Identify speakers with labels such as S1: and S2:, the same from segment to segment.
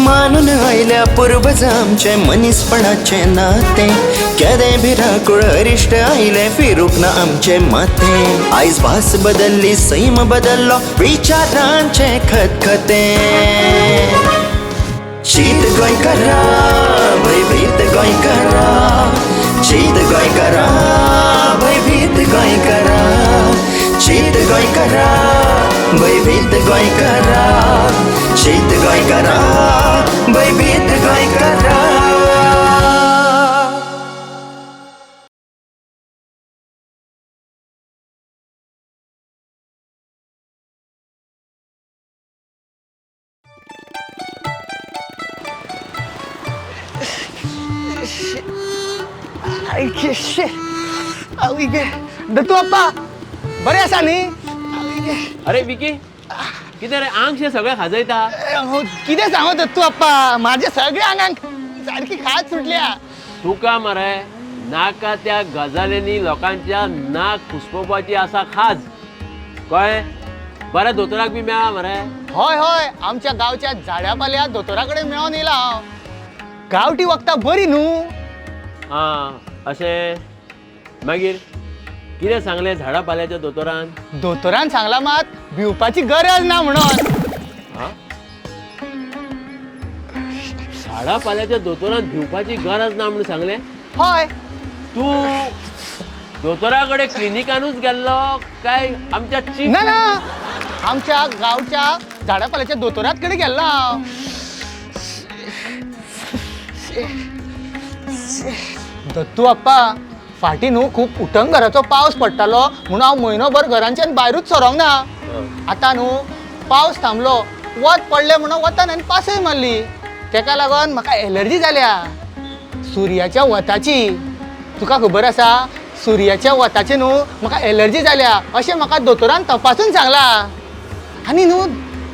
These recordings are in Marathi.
S1: मानून आयल्या पूर्वज आमचे मनीसपणाचे नाते केदे भिराकुळ अरिश्ट आयले फिरूक ना आमचे माते आयज भास बदलली सैम बदललो विचारांचे खतखते शीत गोंयकारा भयभीत गोंयकारा शीत गोंयकारा भयभीत गोंयकारा शीत गोंयकारा भयभीत गोंयकारा शीत गोंयकारा भयभीत गोंयकारा
S2: दत्तू अप्पा बरे आसा न्ही?
S3: अरे विकी कितें रे आंगशे सगळे खाजयता
S2: कितें सांगू दत्तू अप्पा माझ्या सगळ्या आंगांक सारकी खाज सुटल्या.
S3: तुका मरे नाका त्या गजालींनी लोकांच्या नाक पुसपोवपाची आसा खाज कळ्ळें बऱ्या दोतोराक बी मेळ्ळा मरे.
S2: हय हय आमच्या गांवच्या झाड्या पाल्या दोतोरा कडेन मेळोन येयला हांव. गांवठी वखदां बरी न्हू.
S3: अशें मागीर कितें सांगलें झाडा पाल्याच्या दोतोरान?
S2: दोतोरान सांगला मात भिवपाची गरज ना म्हणून.
S3: झाडा पाल्याच्या दोतोरान भिवपाची गरज ना म्हणून सांगलें?
S2: हय.
S3: तू दोतोरा कडेन क्लिनिकानूच गेल्लो काय आमच्या
S2: ना ना आमच्या गांवच्या झाडा पाल्याच्या दोतोरात कडेन गेल्लो हांव. दत्तू अप्पा फाटीं न्हू खूब उटंगराचो पावस पडटालो म्हणून हांव म्हयनोभर घरांच्यान भायरूच सरोंक ना. आतां न्हू पावस थांबलो वत पडलें म्हणून वतान आनी पासय मारली तेका लागून म्हाका एलर्जी जाल्या सुर्याच्या वताची. तुका खबर आसा सुर्याच्या वताची न्हू म्हाका एलर्जी जाल्या अशें म्हाका दोतोरान तपासून सांगला. आनी न्हू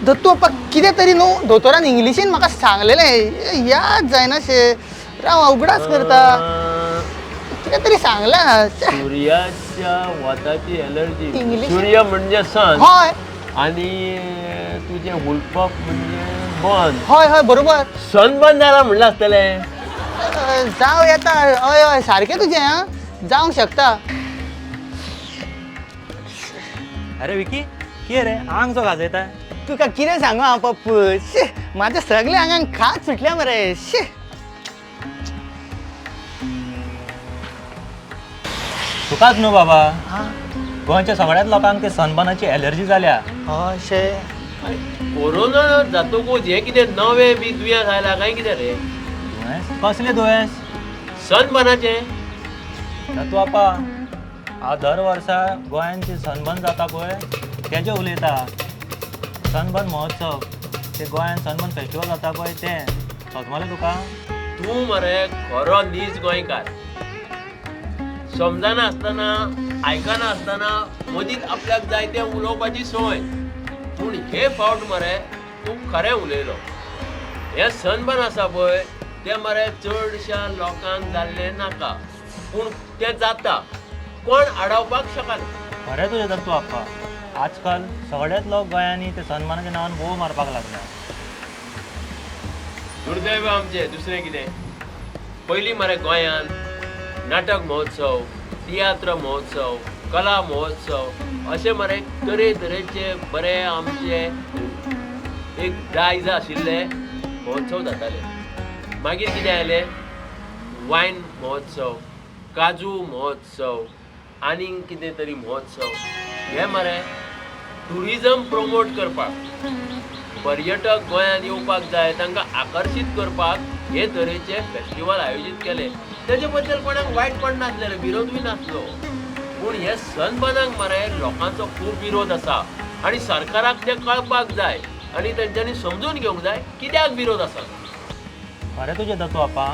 S2: दत्तू अप्पा कितें तरी न्हू दोतोरान इंग्लिशीन म्हाका सांगलेलें याद जायना शे राव अवगडास करता. कितें तरी सांगला.
S3: सूर्याच्या वताची एलर्जी.
S2: इंग्लिश?
S3: सूर्य म्हणजे सन
S2: हय
S3: आणि तुझे हुलपप म्हणजे बन.
S2: हय हय बरोबर.
S3: सन बंद जाला म्हणलं आसतलें.
S2: जावं येता. हय हय सारकें तुजें जावंक शकता.
S4: अरे विकी कितें रे आंग सो खाजयता?
S2: तुका कितें सांगू हांव पप्पू शी म्हाज्या सगळ्या आंगांक खाज सुटल्या मरे शी.
S4: तुकाच न्हू बाबा गोंयच्या सगळ्याच लोकांक ते सनबर्नाची एलर्जी जाल्या.
S2: हय शे
S3: कोरोना जातकूच हे कितें नवें बी दुयेंस आयला काय कितें रे?
S4: दुयेंस कसलें दुयेंस?
S3: सनबर्नाचें.
S4: तूं आपा हांव दर वर्सा गोंयान जे सनबर्न जाता पळय तेजें उलयता. सनबर्न महोत्सव ते गोंयान सनबर्न फेस्टिवल जाता पळय तें समजलें तुका?
S3: तूं मरे खरो नीज गोंयकार. समजना आसतना आयकना आसतना मदींच आपल्याक जाय तें उलोवपाची संवय. पूण हे फावट मरे तूं खरें उलयलो. हें सनबर्न आसा पळय तें मरे चडशा लोकांक जाल्लें नाका पूण तें जाता. कोण आडावपाक शकना.
S4: खरें तुजें दत्तू आप्पा आजकाल सगळेच लोक गोंयांनी ते सनबर्नाच्या नांवान भोव मारपाक लागल्या.
S3: दुर्दैव आमचें दुसरें कितें. पयलीं मरे गोंयान नाटक महोत्सव तियात्र महोत्सव कला महोत्सव अशे मरे तरेतरेचे बरे आमचे एक दायज आशिल्ले महोत्सव जाताले. मागीर कितें आयलें वायन महोत्सव काजू महोत्सव आनीक कितें तरी महोत्सव. हे मरे ट्युरिजम प्रमोट करपाक पर्यटक गोंयांत येवपाक जाय तांकां आकर्शीत करपाक हे तरेचे फेस्टिवल आयोजीत केले. तेजे बद्दल कोणाक वायटपण नासलें विरोधूय नासलो. पूण हे सनबर्नाक मरे लोकांचो खूब विरोध आसा आनी सरकाराक तें कळपाक जाय आनी तेंच्यांनी समजून घेवंक जाय कित्याक विरोध आसा.
S4: खरें तुजें दत्तू आप्पा.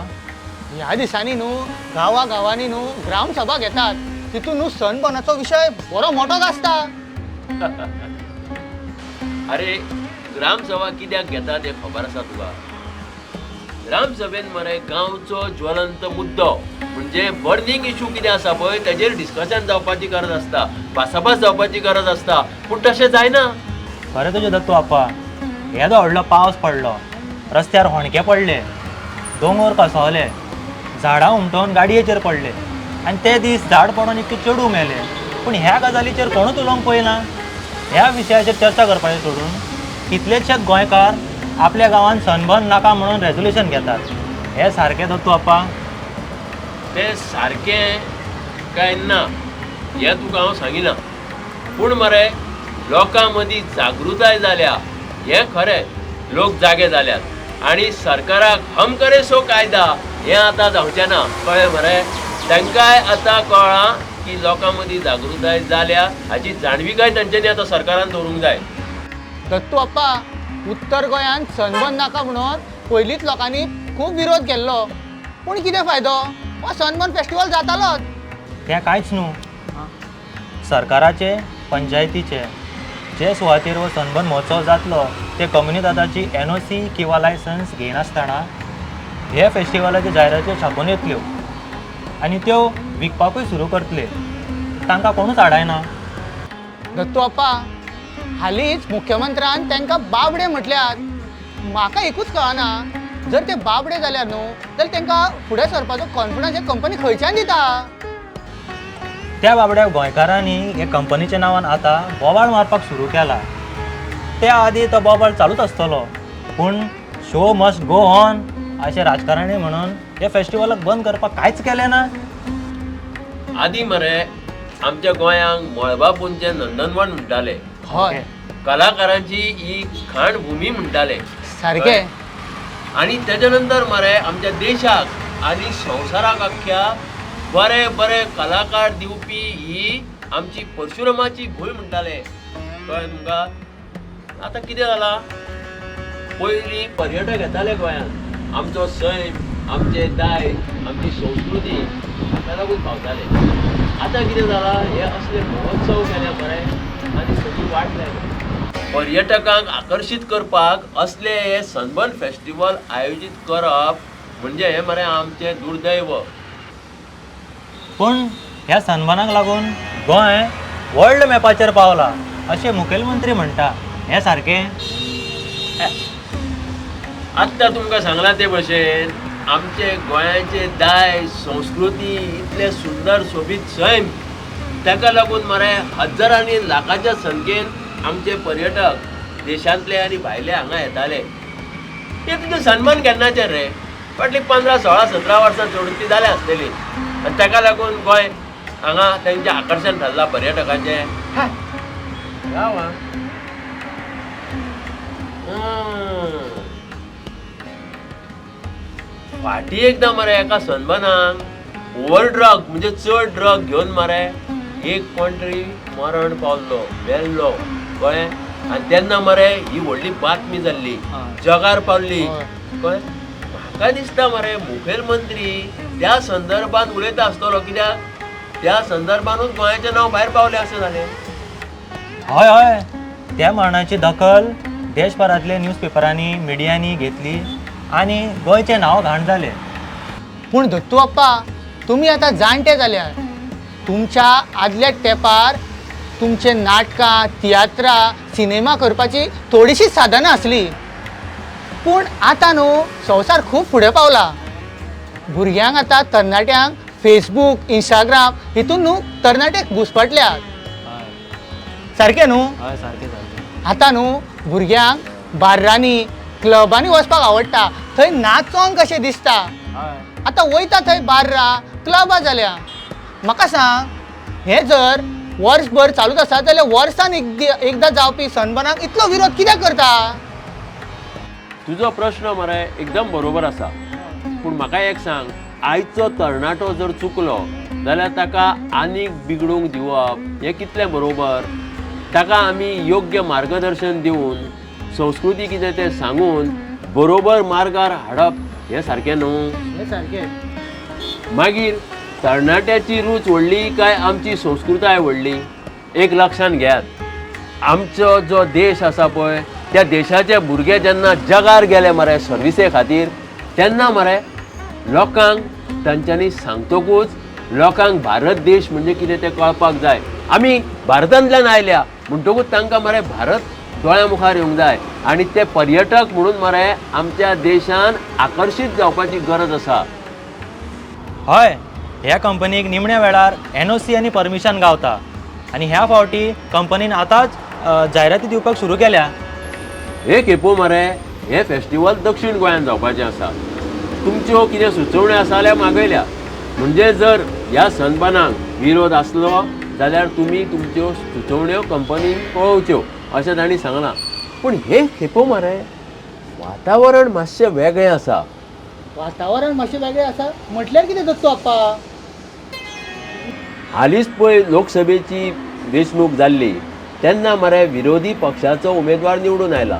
S2: ह्या दिसांनी न्हू गांवांनी न्हू ग्राम सभा घेतात तितून न्हू सनबर्नाचो विशय बरो मोठो आसता.
S3: अरे ग्रामसभा कित्याक घेतात हें खबर आसा तुका? ग्रामसभेन मरे गांवचो ज्वलंत मुद्दो म्हणजे बर्निंग इशू कितें आसा पळय तेजेर डिस्कशन जावपाची गरज आसता, भासाभास जावपाची गरज आसता. पूण तशें जायना.
S4: खरें तुजें दत्तू आप्पा. येदो व्हडलो पावस पडलो रस्त्यार होणके पडले, दोंगर कोसळले, झाडां उमटोवन गाडयेचेर पडले आनी ते दीस झाड पडून इतके चेडू मेले. पूण ह्या गजालीचेर कोणूच उलोवंक पळयना. ह्या विशयाचेर चर्चा करपाचें सोडून कितलेशेच गोंयकार आपल्या गांवांत सनबर्न नाका म्हणून रेजोल्युशन घेतात. हे सारकें दत्तू अप्पा?
S3: ते सारकें काय ना हें तुका हांव सांगिना, पूण मरे लोकां मदीं जागृताय जाल्या हें खरें. लोक जागे जाल्यात आनी सरकाराक हम करे सो कायदा हें आतां जावचें ना, कळ्ळें मरे. तांकांय आतां कळ्ळां की लोकां मदीं जागृताय जाल्या, हाची जाणविकाय तांच्यांनी आतां सरकारान दवरूंक जाय.
S2: दत्तू अप्पा, उत्तर गोंयांत सनबर्न नाका म्हणून पयलींच लोकांनी खूब विरोध केल्लो, पूण कितें फायदो? हो सनबर्न फेस्टिवल जातालोच.
S4: तें कांयच न्हू. सरकाराचे, पंचायतीचे जे सुवातेर हो सनबर्न महोत्सव जातलो ते कम्युनिदादाची NOC किंवा लायसन्स घेयनासतना हे फेस्टिवलाच्यो जायराती छापून येतल्यो आनी त्यो विकपाकूय सुरू करतले. तांकां कोणूच आडायना.
S2: दत्तू अप्पा, हालींच मुख्यमंत्र्यान तांकां बाबडे म्हटल्यात. म्हाका एकूच कळना, जर ते बाबडे जाल्यार न्हू जाल्यार तांकां फुडें सरपाचो कॉन्फिडन्स हे कंपनी खंयच्यान दिता?
S4: त्या बाबड्या गोंयकारांनी हे कंपनीच्या नांवान आतां बोवाळ मारपाक सुरू केला. त्या आदी तो बोवाळ चालूच आसतलो, पूण शो मस्ट गो ऑन अशें राजकारणी म्हणून हे फेस्टिवलाक बंद करपाक कांयच केलें ना.
S3: आदी मरे आमच्या गोंयांक मळबापूंचें नंदनवन म्हणटाले,
S2: हय,
S3: कलाकारांची ही खाण भुमी म्हणटाले.
S2: सारकें.
S3: आणि त्याच्या नंतर मरे आमच्या देशाक आनी संवसाराक अख्ख्या बरे बरे कलाकार दिवपी ही आमची परशुरामाची भूंय म्हणटाले. कळ्ळें तुमकां? आतां कितें जालां? पयलीं पर्यटक येताले गोंयांत, आमचो सैम, आमचे दायज, आमची संस्कृती हाका लागून पावताले. आतां कितें जालां? हे असले महोत्सव केले मरे आनी सगळी वाट लायली. पर्यटकांक आकर्शीत करपाक असले हे सनबर्न फेस्टिवल आयोजीत करप म्हणजे हे मरे आमचें दुर्दैव.
S4: पूण ह्या सन्मानाक लागून गोंय वर्ल्ड मॅपाचेर पावला अशें मुखेलमंत्री म्हणटा. हें सारकें?
S3: आत्तां तुमकां सांगलां ते भशेन आमचे गोंयाचे दायज संस्कृती इतले सुंदर सोबीत सैम, ताका लागून मरे हजारांनी लाखाच्या संख्येन आमचे पर्यटक देशांतले आनी भायले हांगा येताले. हे तुजें सन्मान केन्नाचें रे? फाटलीं 15, 16, 17 वर्सां चडून ती जाले आसतली आनी ताका लागून गोंय हांगा तेंचें आकर्शण थारलां पर्यटकाचें. फाटीं एकदां मरे एका सनबर्नाक ओवर ड्रग म्हणजे चड ड्रग घेवन मरे एक कोण मरण पावल्लो, मेल्लो. कळ्ळें? आनी तेन्ना मरे ही व्हडली बातमी जाल्ली, जगार पावल्ली. कळ्ळें? म्हाका दिसता मरे मुखेलमंत्री त्या संदर्भात उलयता आसतलो, कित्याक त्या संदर्भानूच गोंयाचें नांव भायर पावलें अशें जालें.
S4: हय हय, त्या मरणाची दखल देशभरांतल्या न्यूजपेपरांनी, मिडियांनी घेतली आनी गोंयचें नांव घाण जालें.
S2: पूण दत्तू अप्पा, तुमी आतां जाणटे जाल्यार. तुमच्या आदल्या तेंपार तुमचे नाटकां, तियात्रां, सिनेमा करपाची थोडीशीच साधनां आसली. पूण आतां न्हू संवसार खूब फुडें पावला. भुरग्यांक आतां तरणाट्यांक फेसबूक, इंस्टाग्राम हितून न्हू तरणाटे घुसपटल्यात. सारकें न्हू?
S4: हय सारकें सारकें.
S2: आतां न्हू भुरग्यांक बार्रांनी, क्लबांनी वचपाक आवडटा. थंय नाचोंक कशें दिसता. आतां वयता थंय बार्रां, क्लबां जाल्या. म्हाका सांग, हें जर वर्सभर चालूच आसा जाल्यार वर्सान एकदां जावपी सनबर्नाक इतलो विरोध कित्याक करता?
S3: तुजो प्रश्न मरे एकदम बरोबर आसा, पूण म्हाका एक सांग, आयचो तरणाटो जर चुकलो जाल्यार ताका आनीक बिगडूंक दिवप हें कितलें बरोबर? ताका आमी योग्य मार्गदर्शन दिवन संस्कृती कितें तें सांगून बरोबर मार्गार हाडप हें सारकें न्हू?
S2: हें सारकें.
S3: मागीर तरणाट्याची रूच व्हडली काय आमची संस्कृताय व्हडली? एक लक्षांत घेयात, आमचो जो देश आसा पळय त्या देशाचे भुरगे जेन्ना जगार गेले मरे सर्विसे खातीर, तेन्ना मरे लोकांक तांच्यांनी सांगतकूच लोकांक भारत देश म्हणजे कितें तें कळपाक जाय. आमी भारतांतल्यान आयल्या म्हणटकूच तांकां मरे भारत दोळ्या मुखार येवंक जाय आनी ते पर्यटक म्हणून मरे आमच्या देशान आकर्शीत जावपाची गरज आसा.
S4: हय, ह्या कंपनीक निमण्या वेळार NOC आनी परमिशन गावता आनी ह्या फावटी कंपनीन आतांच जायराती दिवपाक सुरू केल्या.
S3: हे खेपो मरे हे फेस्टिवल दक्षिण गोंयांत जावपाचें आसा. तुमच्यो कितें सुचोवण्यो आसा जाल्यार मागयल्या. म्हणजे जर ह्या सनबर्नाक विरोध आसलो जाल्यार तुमी तुमच्यो सुचोवण्यो कंपनीक कळोवच्यो अशें तांणी सांगलां. पूण हे खेपो मरे वातावरण मातशें वेगळें आसा.
S2: वातावरण मातशें वेगळें आसा म्हटल्यार कितें दत्तू आप्पा?
S3: हालींच पळय लोकसभेची वेंचणूक जाल्ली तेन्ना मरे विरोधी पक्षाचो उमेदवार निवडून आयला.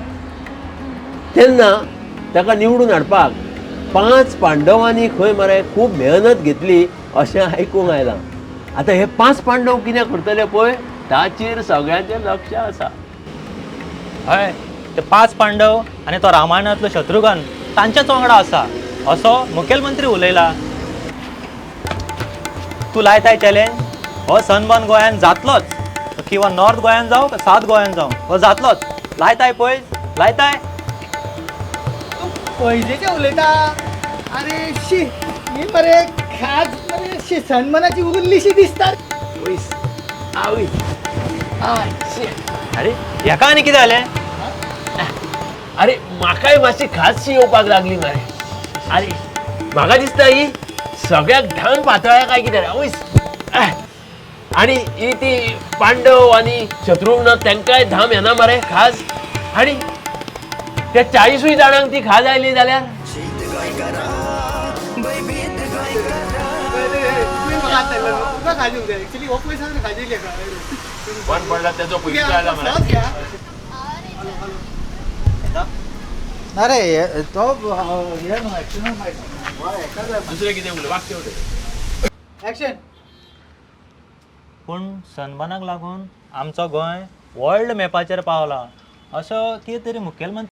S3: तेन्ना ताका निवडून हाडपाक 5 पांडवांनी खंय मरे खूब मेहनत घेतली अशें आयकूंक आयलां. आतां हे 5 पांडव कितें करतले पळय ताचेर सगळ्यांचें लक्ष आसा.
S4: हय, ते 5 पांडव आनी तो रामायणांतलो शत्रुघ्न तांच्याच वांगडा आसा असो मुखेलमंत्री उलयला. तूं लायताय चॅलेंज? हो सनबर्न गोंयान जातलोच, किंवा नॉर्थ गोंयान जावं का सावथ गोंयान जावं, हो जातलोच. लायताय पळय, लायताय.
S2: तूं पयजेचे उलयता? अरे शी, ही मरे खाज मरे शी सनमनाची उरलीशी दिसता.
S4: अरे हेका आनी कितें जालें?
S3: अरे म्हाकाय मातशी खासशी येवपाक लागली मरे. अरे म्हाका दिसता ही सगळ्याक धान पातळ्या काय कितें आवयस. आनी ही ती पांडव आनी शत्रुघ्न तांकांय धाम येना मरे खास. आनी त्या 40 जाणांक ती खाज आयली जाल्यार पण पडला त्याचो पयशे आयला मरे.
S2: अरे तो
S3: दुसरें कितें उलय वाक्य उलय.
S2: ऍक्शन.
S4: पूण सनबर्नाक लागून आमचो गोंय वर्ल्ड मॅपाचेर पावला असो कितें तरी मुखेलमंत्री